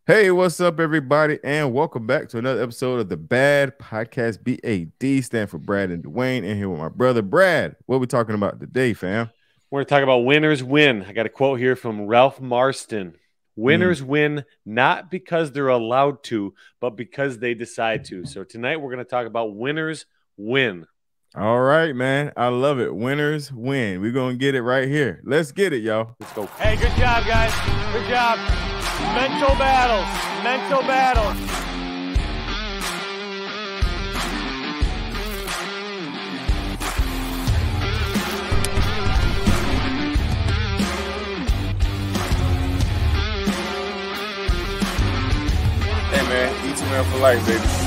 Hey, what's up, everybody, and welcome back to another episode of the Bad Podcast. BAD stand for Brad and Dwayne, and here with my brother Brad. What we talking about today, fam? We're going to talk about winners win. I got a quote here from Ralph Marston. Mm. Winners win not because they're allowed to, but because they decide to. So tonight we're going to talk about winners win. All right, man. I love it. Winners win. We're gonna get it right here. Let's get it, y'all. Let's go. Hey, good job, guys. Good job. Mental battles. Mental battles. Hey, man. E2M for life, baby.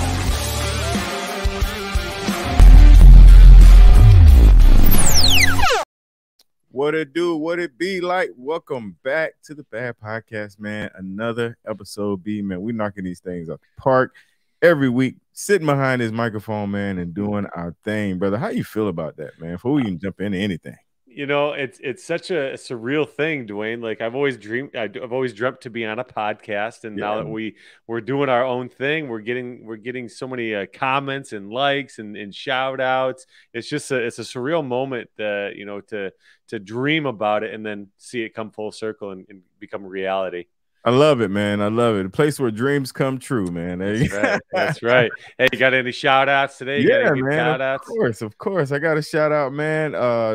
What it do? What it be like? Welcome back to the Bad Podcast, man. Another episode, man. We're knocking these things out the park every week, sitting behind this microphone, man, and doing our thing, brother. How you feel about that, man? Before we can jump into anything. You know, it's such a surreal thing, Dwayne. Like I've always dreamt to be on a podcast, and now that we're doing our own thing, we're getting so many comments and likes and shout outs. It's a surreal moment, to dream about it and then see it come full circle and become reality. I love it, man. I love it. A place where dreams come true, man. That's right. That's right. Hey, you got any shout outs today? Yeah, man. Shout outs? Of course. I got a shout out, man.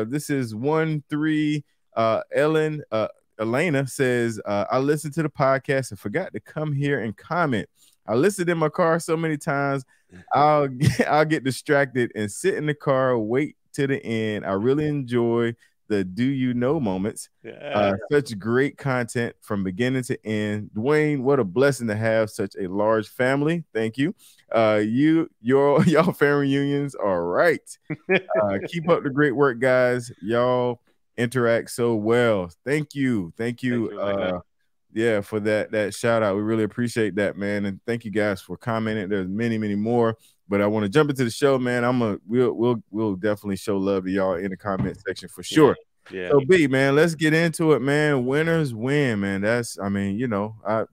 This is 1-3. Elena says, I listened to the podcast and forgot to come here and comment. I listened in my car so many times. I'll get distracted and sit in the car, wait to the end. I really enjoy the do you know moments. Such great content from beginning to end. Dwayne, what a blessing to have such a large family. Thank you. Y'all family reunions are right. Keep up the great work, guys. Y'all interact so well. Thank you. Thank you for that shout out. We really appreciate that, man. And thank you guys for commenting. There's many more. But I want to jump into the show, man. We'll definitely show love to y'all in the comment section for sure. Yeah. So B, man, let's get into it, man. Winners win, man. That's, I mean, I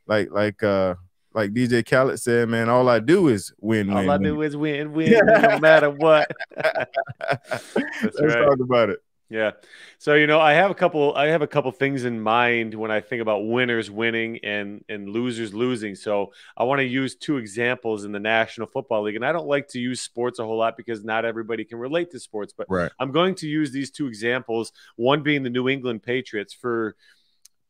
like DJ Khaled said, man. All I do is win. All I do is win, no matter what. Let's talk about it. Yeah. So, I have a couple things in mind when I think about winners winning and losers losing. So I want to use two examples in the National Football League. And I don't like to use sports a whole lot because not everybody can relate to sports, but I'm going to use these two examples, one being the New England Patriots. For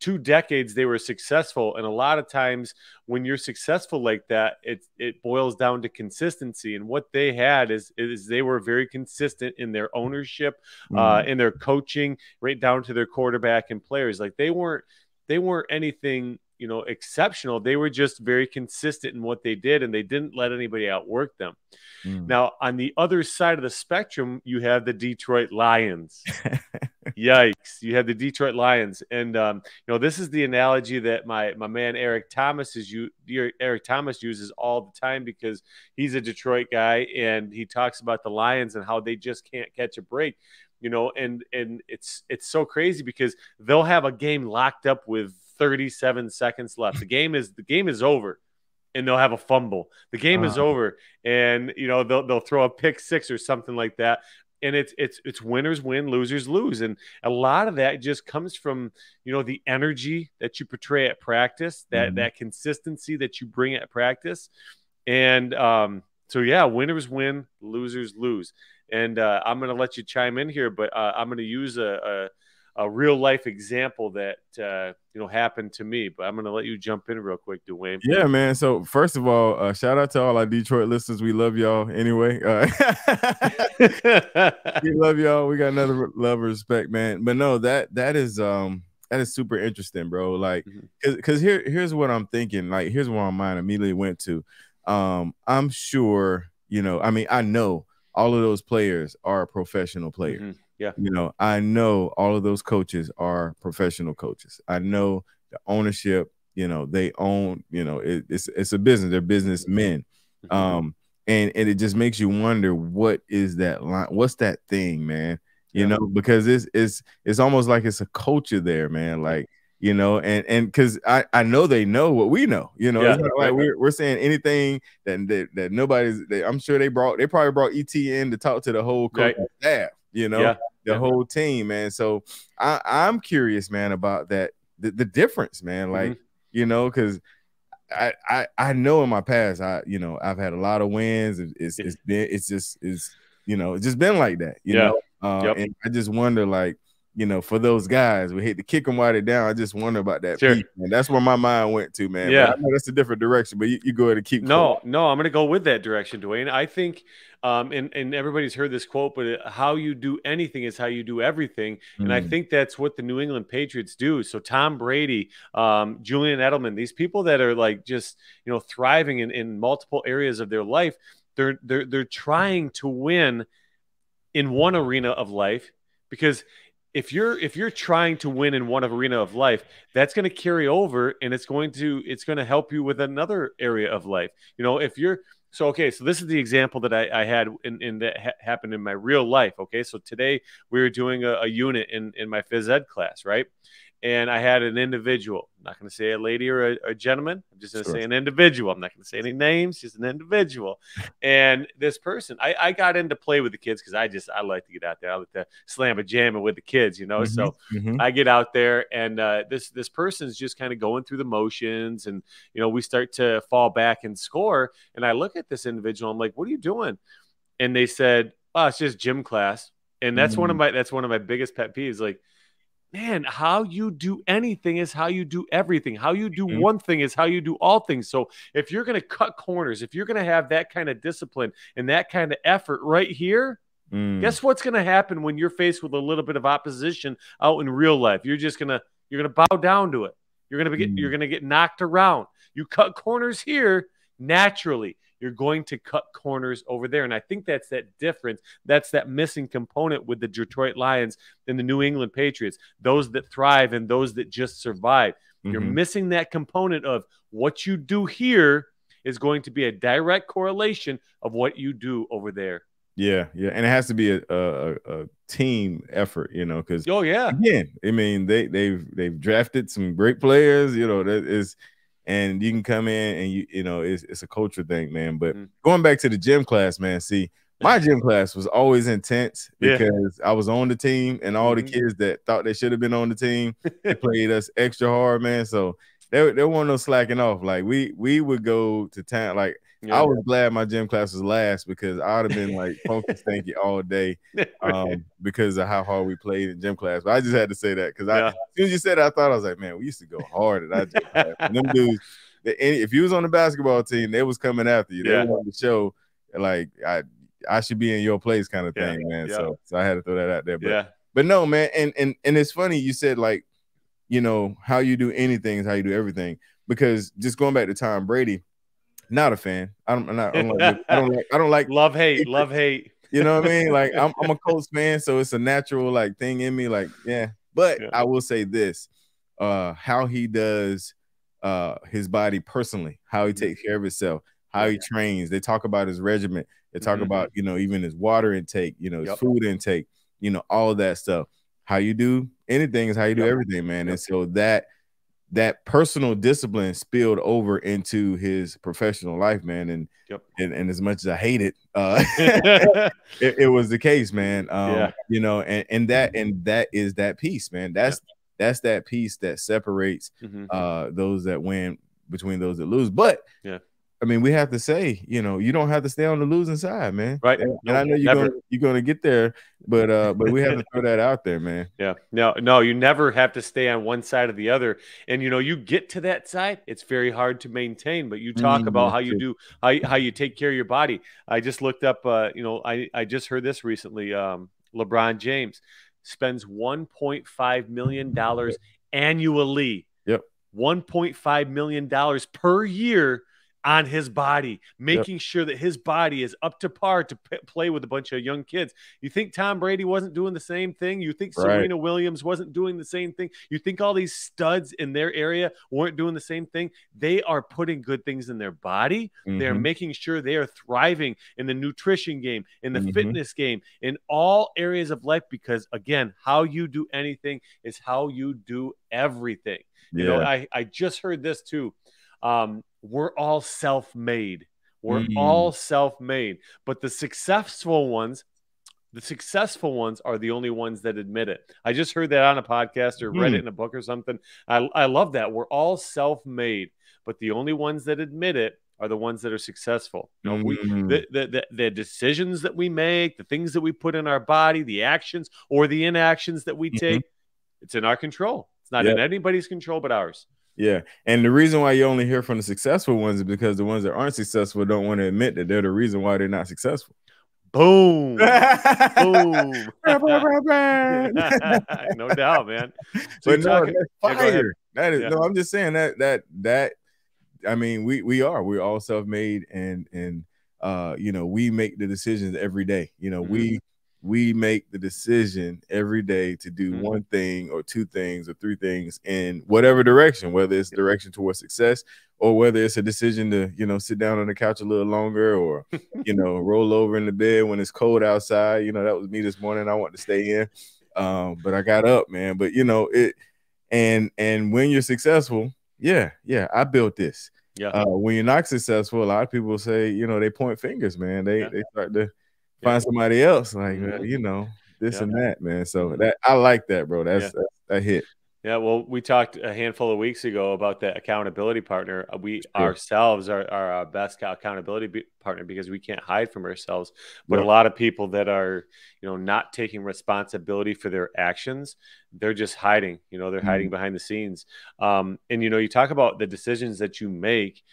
2 decades they were successful, and a lot of times when you're successful like that, it boils down to consistency. And what they had is they were very consistent in their ownership, in their coaching, right down to their quarterback and players. Like they weren't anything exceptional. They were just very consistent in what they did, and they didn't let anybody outwork them. Now, on the other side of the spectrum, you have the Detroit Lions. Yikes. You have the Detroit Lions. And, this is the analogy that my man Eric Thomas uses all the time, because he's a Detroit guy, and he talks about the Lions and how they just can't catch a break. And it's so crazy because they'll have a game locked up with 37 seconds left. The game is over, and they'll have a fumble. The game is over, and they'll throw a pick six or something like that. And it's winners win, losers lose. And a lot of that just comes from, the energy that you portray at practice, that consistency that you bring at practice. And so yeah, winners win, losers lose. And I'm going to let you chime in here, but I'm going to use a real life example that happened to me. But I'm going to let you jump in real quick, Dwayne. Yeah, man. So first of all, shout out to all our Detroit listeners. We love y'all anyway. We love y'all. We got another love and respect, man. But no, that is super interesting, bro. Like, because here's what I'm thinking. Like, here's where my mind immediately went to. I'm sure, I know all of those players are professional players. Yeah. I know all of those coaches are professional coaches. I know the ownership, they own, it's a business. They're businessmen. And it just makes you wonder, what is that line? What's that thing, man? Because it's almost like it's a culture there, man. Like, you know, and because I know they know what we know, you know, it's not like we're saying anything that nobody's. I'm sure they probably brought ET in to talk to the whole coaching staff, you know, the whole team, man. So I'm curious, man, about that the difference, man, like you know, because I know in my past I've had a lot of wins. It's just been like that, you know. And I just wonder, like, you know, for those guys, we hate to kick them while they're down. I just wonder about that piece, and that's where my mind went to, man. Yeah, but I know that's a different direction, but you go ahead and keep. No, I'm going to go with that direction, Dwayne. I think, and everybody's heard this quote, but how you do anything is how you do everything, and I think that's what the New England Patriots do. So Tom Brady, Julian Edelman, these people that are like just thriving in multiple areas of their life, they're trying to win in one arena of life, because if you're trying to win in one arena of life, that's going to carry over, and it's going to help you with another area of life. If you're so this is the example that I had in that happened in my real life. Okay, so today we were doing a unit in my phys ed class, right? And I had an individual. I'm not going to say a lady or a gentleman. I'm just going to say an individual. I'm not going to say any names, just an individual. And this person, I got into play with the kids because I like to get out there. I like to slam a jammer with the kids, So I get out there, and this person's just kind of going through the motions, and we start to fall back and score. And I look at this individual. I'm like, "What are you doing?" And they said, "Oh, it's just gym class." And that's one of my biggest pet peeves. Like, man, how you do anything is how you do everything. How you do one thing is how you do all things. So if you're going to cut corners, if you're going to have that kind of discipline and that kind of effort right here, guess what's going to happen when you're faced with a little bit of opposition out in real life? You're going to bow down to it. You're going to get knocked around. You cut corners here, naturally you're going to cut corners over there. And I think that's that difference. That's that missing component with the Detroit Lions and the New England Patriots, those that thrive and those that just survive. You're missing that component of what you do here is going to be a direct correlation of what you do over there. Yeah. And it has to be a team effort, because again, I mean, they've drafted some great players, that is. And you can come in and it's a culture thing, man. But going back to the gym class, man, see, my gym class was always intense because I was on the team, and all the kids that thought they should have been on the team, they played us extra hard, man. So there wasn't no slacking off. Like we would go to town. Like I was glad my gym class was last, because I would have been like funky stanky all day because of how hard we played in gym class. But I just had to say that because as soon as you said it, I thought, I was like, man, we used to go hard at our gym class. And them dudes, if you was on the basketball team, they was coming after you. They wanted to show like I should be in your place kind of thing, man. So I had to throw that out there. But no, man, and it's funny you said, like, how you do anything is how you do everything. Because just going back to Tom Brady, not a fan. I don't like love hate. You know what I mean? Like I'm a Colts fan, so it's a natural like thing in me. Like, But I will say this: how he does his body personally, how he takes care of himself, how he trains. They talk about his regimen. They talk about even his water intake, his food intake, all of that stuff. How you do anything is how you do everything, man. And so that personal discipline spilled over into his professional life, man. And as much as I hate it, it was the case, man. And that is that piece, man. That's that piece that separates those that win between those that lose. But I mean, we have to say, you don't have to stay on the losing side, man. Right. And I know you're gonna get there, but we have to throw that out there, man. Yeah. No, you never have to stay on one side or the other. And you get to that side, it's very hard to maintain. But you talk about how you do how you take care of your body. I just looked up. I just heard this recently. LeBron James spends $1.5 million annually. Yep. $1.5 million per year on his body, Yep. making sure that his body is up to par to play with a bunch of young kids. You think Tom Brady wasn't doing the same thing? You think Right. Serena Williams wasn't doing the same thing? You think all these studs in their area weren't doing the same thing? They are putting good things in their body. They're Mhm. making sure they are thriving in the nutrition game, in the Mhm. fitness game, in all areas of life, because again, how you do anything is how you do everything. You know, Yeah. I just heard this too. We're all self-made. We're Mm. all self-made, but the successful ones are the only ones that admit it. I just heard that on a podcast or read it in a book or something. I love that. We're all self-made, but the only ones that admit it are the ones that are successful. You know, the decisions that we make, the things that we put in our body, the actions or the inactions that we take, it's in our control. It's not in anybody's control but ours. Yeah. And the reason why you only hear from the successful ones is because the ones that aren't successful don't want to admit that they're the reason why they're not successful. Boom. Boom. No No doubt, man. So but no, that's fire. That is no, I'm just saying that I mean, we're all self-made and you know, we make the decisions every day. You know, we make the decision every day to do one thing or two things or three things in whatever direction, whether it's direction towards success or whether it's a decision to, you know, sit down on the couch a little longer or, you know, roll over in the bed when it's cold outside. You know, that was me this morning. I want to stay in. But I got up, man. But, you know, and when you're successful, yeah, I built this. Yeah. When you're not successful, a lot of people say, you know, they point fingers, man. They start to find somebody else, like you know, this and that, man. So that I like that, bro. That's that hit. Yeah, well, we talked a handful of weeks ago about that accountability partner. We ourselves are our best accountability partner because we can't hide from ourselves. But a lot of people that are, you know, not taking responsibility for their actions, they're just hiding. You know, they're hiding behind the scenes. And you know, you talk about the decisions that you make.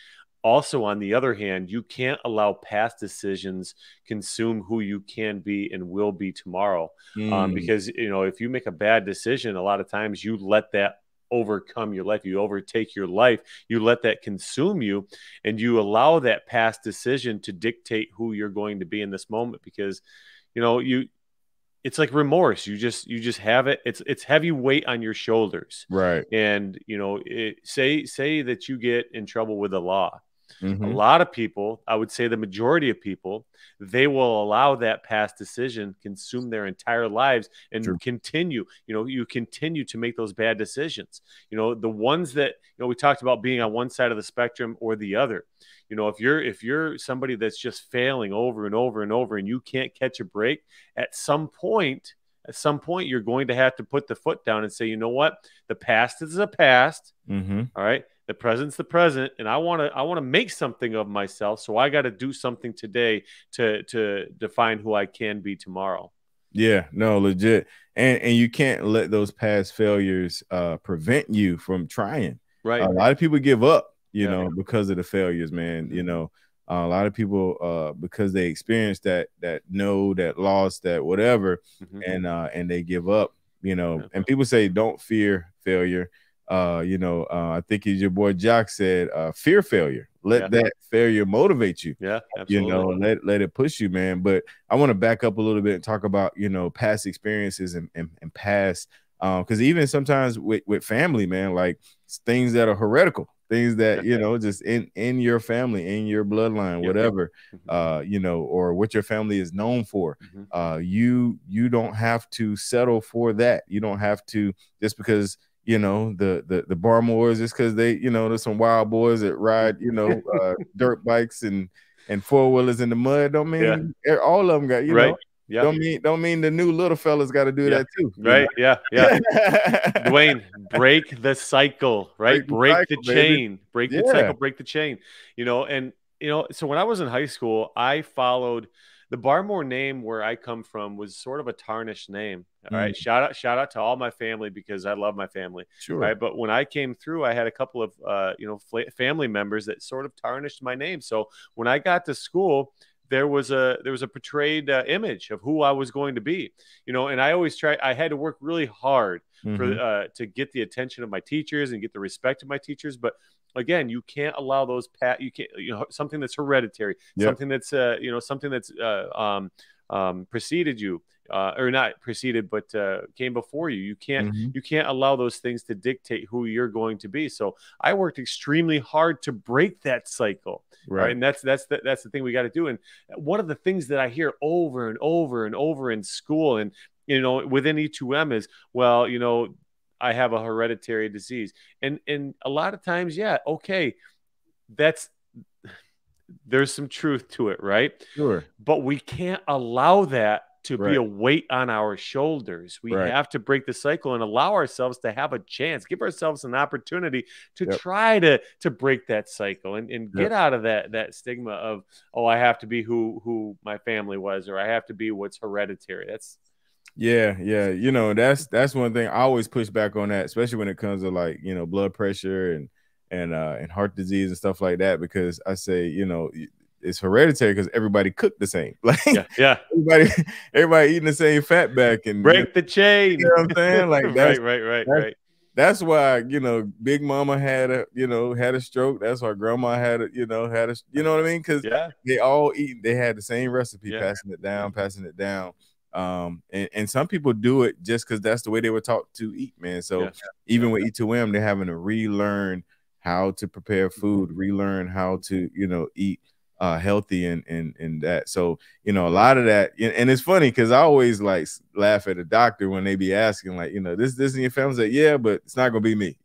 Also, on the other hand, you can't allow past decisions consume who you can be and will be tomorrow. Because, you know, if you make a bad decision, a lot of times you let that overcome your life. You overtake your life. You let that consume you, and you allow that past decision to dictate who you're going to be in this moment. Because, you know, it's like remorse. You just have it. It's heavy weight on your shoulders. Right. And, you know, say that you get in trouble with the law. A lot of people, I would say the majority of people, they will allow that past decision consume their entire lives and continue. You know, you continue to make those bad decisions. You know, the ones that, you know, we talked about being on one side of the spectrum or the other. You know, if you're somebody that's just failing over and over and over and you can't catch a break, at some point, you're going to have to put the foot down and say, you know what? The past is a past. All right. The present's the present. And I want to make something of myself. So I got to do something today to define who I can be tomorrow. Yeah, no, legit. And you can't let those past failures prevent you from trying. Right. A lot of people give up, you know, because of the failures, man. You know, a lot of people because they experienced that no, that loss, that whatever, and they give up, you know. And people say don't fear failure. You know, I think as your boy Jock said, fear failure. Let that failure motivate you. Yeah, absolutely. You know, let it push you, man. But I want to back up a little bit and talk about, you know, past experiences and past, because even sometimes with family, man, like things that are heretical, things that, you know, just in your family, in your bloodline, whatever, you know, or what your family is known for. You don't have to settle for that. You don't have to, just because, you know, the Barmores, just because they, you know, there's some wild boys that ride, you know, dirt bikes and four-wheelers in the mud, don't mean all of them got, you know. Don't mean the new little fellas got to do that too. Right. Know? Yeah. Dwayne, break the cycle, right? Break the chain. Break the cycle, break the chain. You know, and you know, so when I was in high school, I followed the Barmore name where I come from was sort of a tarnished name. All right. Shout out to all my family because I love my family. Sure. Right. But when I came through, I had a couple of, you know, family members that sort of tarnished my name. So when I got to school, there was a portrayed image of who I was going to be, you know, and I had to work really hard for to get the attention of my teachers and get the respect of my teachers. But again, you can't allow those you can't, something that's hereditary, Yep. something that's something that's preceded you, or not preceded, but came before you. You can't allow those things to dictate who you're going to be. So I worked extremely hard to break that cycle. Right. And that's the thing we got to do. And one of the things that I hear over and over and over in school and, within E2M is, well, I have a hereditary disease. And a lot of times, yeah, okay, there's some truth to it, right? Sure. But we can't allow that to be a weight on our shoulders. We have to break the cycle and allow ourselves to have a chance, give ourselves an opportunity to try to break that cycle and get out of that stigma of, oh, I have to be who my family was, or I have to be what's hereditary. That's that's one thing I always push back on, that, especially when it comes to like, blood pressure and heart disease and stuff like that, because I say, it's hereditary because everybody cooked the same. Like, everybody eating the same fat back and break the chain. You know what I'm saying? Like, right. That's why, Big Mama had a stroke. That's why Grandma had a, you know what I mean? Because they all they had the same recipe, passing it down. And some people do it just because that's the way they were taught to eat, man. So even with E2M, they're having to relearn how to prepare food, relearn how to, eat healthy and that. So, a lot of that, and it's funny because I always like laugh at a doctor when they be asking, like, this in your family. Like, yeah, but it's not gonna be me,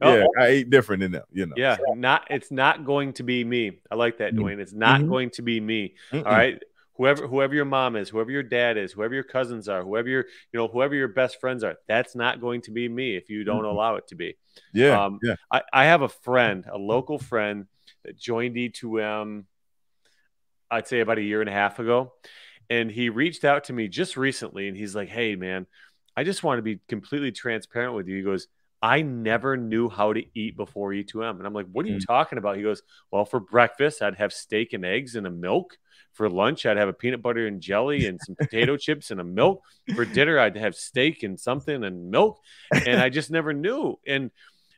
I eat different than them, So. It's not going to be me. I like that, Dwayne. It's not going to be me. All right. Whoever your mom is, whoever your dad is, whoever your cousins are, whoever your best friends are, that's not going to be me if you don't allow it to be. I have a friend, a local friend that joined E2M, I'd say about 1.5 years ago. And he reached out to me just recently and he's like, hey man, I just want to be completely transparent with you. He goes, I never knew how to eat before E2M. And I'm like, what are you talking about? He goes, well, for breakfast, I'd have steak and eggs and a milk. For lunch, I'd have a peanut butter and jelly and some potato chips and a milk. For dinner, I'd have steak and something and milk. And I just never knew. And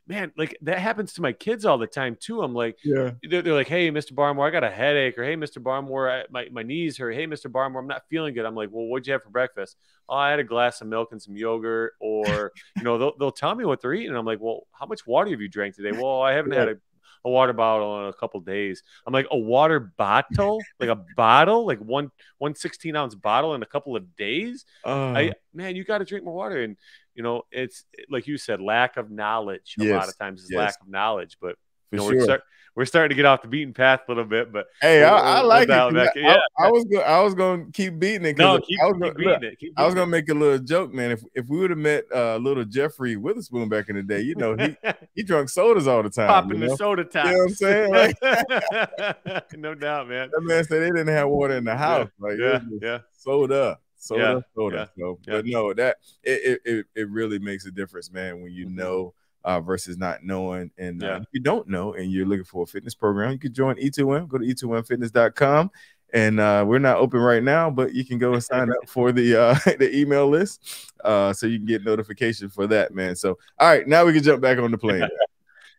man, like that happens to my kids all the time too. I'm like, they're like, hey, Mr. Barmore, I got a headache. Or hey, Mr. Barmore, my knees hurt. Hey, Mr. Barmore, I'm not feeling good. I'm like, well, what'd you have for breakfast? Oh, I had a glass of milk and some yogurt. Or, they'll tell me what they're eating. I'm like, well, how much water have you drank today? Well, I haven't had a water bottle in a couple days. I'm like, a water bottle, like a bottle, like one 16-ounce bottle in a couple of days. Man, you got to drink more water. And it's like you said, lack of knowledge. A lot of times is lack of knowledge, but we're starting to get off the beaten path a little bit. But hey, I like it. I was going to keep beating it. No, keep beating it. I was going to make a little joke, man. If we would have met little Jeffrey Witherspoon back in the day, he drunk sodas all the time. Popping the soda top. You know what I'm saying? Like, no doubt, man. That man said they didn't have water in the house. Soda. So, but no, that it really makes a difference, man, when you know versus not knowing. And if you don't know and you're looking for a fitness program, you can join E2M. Go to E2MFitness.com. And we're not open right now, but you can go and sign up for the email list so you can get notification for that, man. So, all right, now we can jump back on the plane.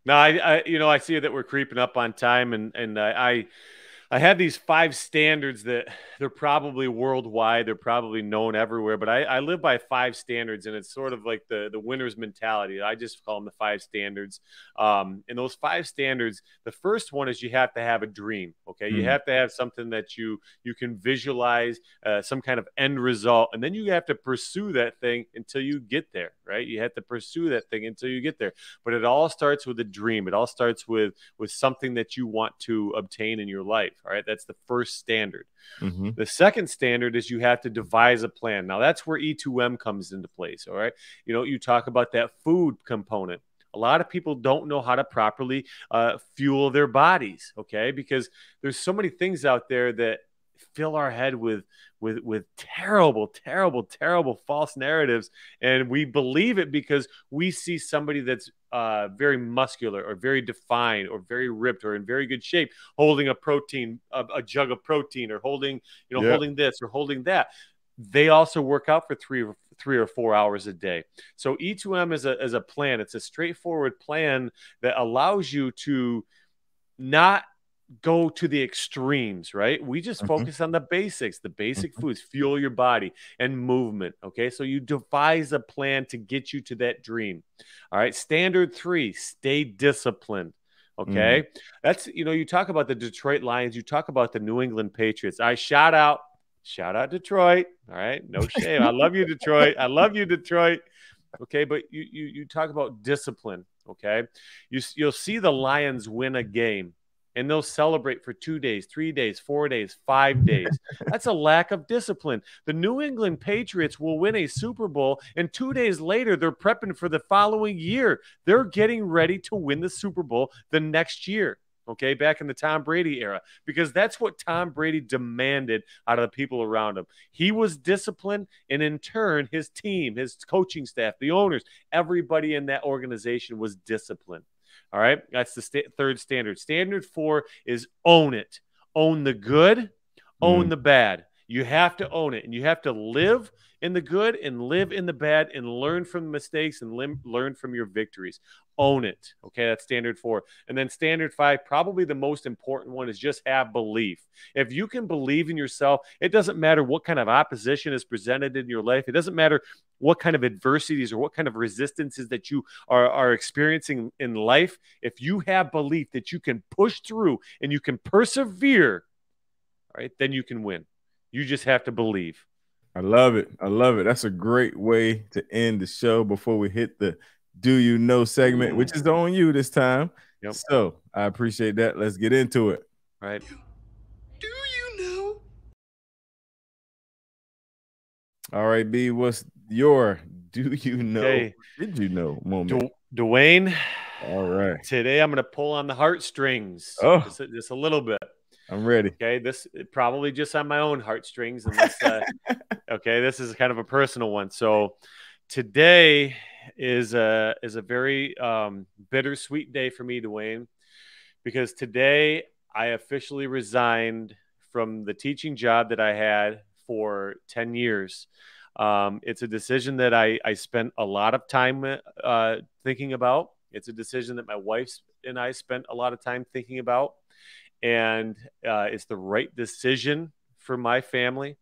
No, I see that we're creeping up on time, and I have these 5 standards that they're probably worldwide. They're probably known everywhere, but I live by 5 standards, and it's sort of like the winner's mentality. I just call them the 5 standards. And those 5 standards, the first one is you have to have a dream. Okay. You have to have something that you can visualize, some kind of end result. And then you have to pursue that thing until you get there, right? You have to pursue that thing until you get there. But it all starts with a dream. It all starts with something that you want to obtain in your life. All right. That's the first standard. The second standard is you have to devise a plan. Now that's where E2M comes into place. All right. You talk about that food component. A lot of people don't know how to properly fuel their bodies. Okay. Because there's so many things out there that fill our head with terrible false narratives, and we believe it because we see somebody that's very muscular or very defined or very ripped or in very good shape holding a jug of protein, or holding holding this or holding that. They also work out for three 3 or 4 hours a day. So E2M is a plan. It's a straightforward plan that allows you to not go to the extremes, right? We just focus on the basics, the basic foods, fuel your body, and movement. Okay. So you devise a plan to get you to that dream. All right. Standard 3, stay disciplined. Okay. That's, you talk about the Detroit Lions, you talk about the New England Patriots. I shout out Detroit. All right. No shame. I love you, Detroit. I love you, Detroit. Okay. But you talk about discipline. Okay. You'll see the Lions win a game, and they'll celebrate for 2 days, 3 days, 4 days, 5 days. That's a lack of discipline. The New England Patriots will win a Super Bowl, and 2 days later, they're prepping for the following year. They're getting ready to win the Super Bowl the next year, okay, back in the Tom Brady era, because that's what Tom Brady demanded out of the people around him. He was disciplined, and in turn, his team, his coaching staff, the owners, everybody in that organization was disciplined. All right. That's the third standard. Standard 4 is own it. Own the good, own the bad. You have to own it, and you have to live in the good and live in the bad and learn from the mistakes and learn from your victories. Own it. Okay. That's standard 4. And then standard 5, probably the most important one, is just have belief. If you can believe in yourself, it doesn't matter what kind of opposition is presented in your life. It doesn't matter what kind of adversities or what kind of resistances that you are experiencing in life. If you have belief that you can push through and you can persevere, all right, then you can win. You just have to believe. I love it. I love it. That's a great way to end the show before we hit the Do You Know segment, which is on you this time. Yep. So I appreciate that. Let's get into it. All right. Do you know? All right, B, what's your Do You Know? Okay. Did you know moment? Dwayne. All right. Today I'm going to pull on the heartstrings. Oh. Just a little bit. I'm ready. Okay, this probably just on my own heartstrings. And this, okay, this is kind of a personal one. So today is a very bittersweet day for me, Dwayne, because today I officially resigned from the teaching job that I had for 10 years. It's a decision that I spent a lot of time thinking about. It's a decision that my wife and I spent a lot of time thinking about. And it's the right decision for my family.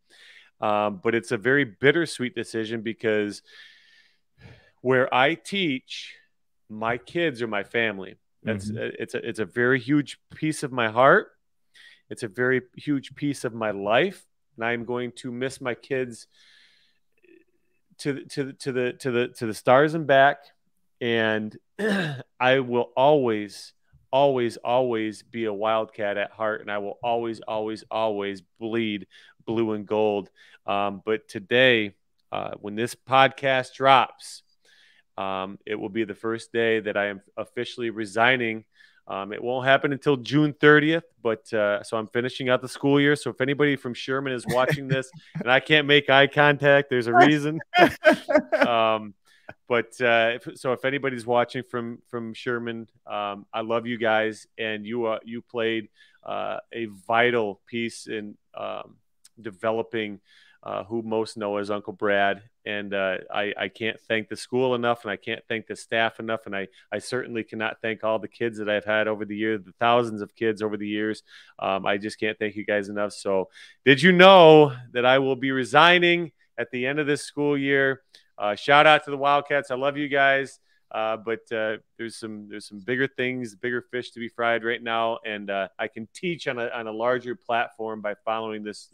But it's a very bittersweet decision because where I teach, my kids are my family. That's it's a very huge piece of my heart. It's a very huge piece of my life, and I'm going to miss my kids to the stars and back. And I will always be a Wildcat at heart, and I will always bleed blue and gold. But today, when this podcast drops, it will be the first day that I am officially resigning. It won't happen until June 30th, but so I'm finishing out the school year. So if anybody from Sherman is watching this and I can't make eye contact, there's a reason. But so if anybody's watching from Sherman, I love you guys, and you played a vital piece in developing who most know as Uncle Brad. And I can't thank the school enough, and I can't thank the staff enough, and I certainly cannot thank all the kids that I've had over the years, the thousands of kids over the years. I just can't thank you guys enough. So did you know that I will be resigning at the end of this school year? Shout out to the Wildcats. I love you guys. But there's some bigger things, bigger fish to be fried right now, and I can teach on a larger platform by following this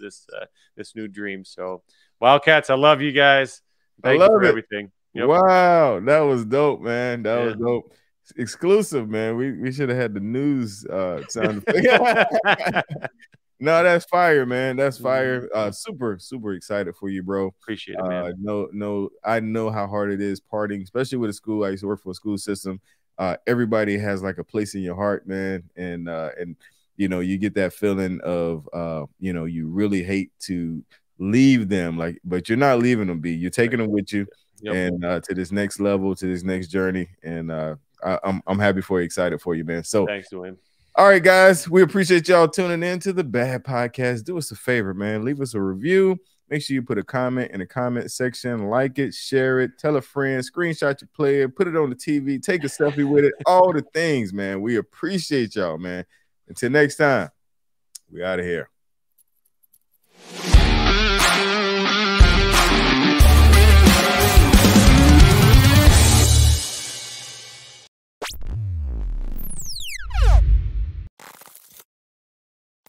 new dream. So, Wildcats, I love you guys. Thank you for everything. Yep. Wow, that was dope, man. That was dope. Exclusive, man. We should have had the news sound effect. No, that's fire, man. That's fire. Super excited for you, bro. Appreciate it, man. No, I know how hard it is partying, especially with a school. I used to work for a school system. Everybody has like a place in your heart, man. And you know, you get that feeling of you know, you really hate to leave them, like, but you're not leaving them, B. You're taking them with you, and to this next level, to this next journey. And I'm happy for you, excited for you, man. So thanks, Dwayne. All right, guys, we appreciate y'all tuning in to the Bad Podcast. Do us a favor, man. Leave us a review. Make sure you put a comment in the comment section, like it, share it, tell a friend, screenshot your player, put it on the TV, take a selfie with it, all the things, man. We appreciate y'all, man. Until next time, we out of here.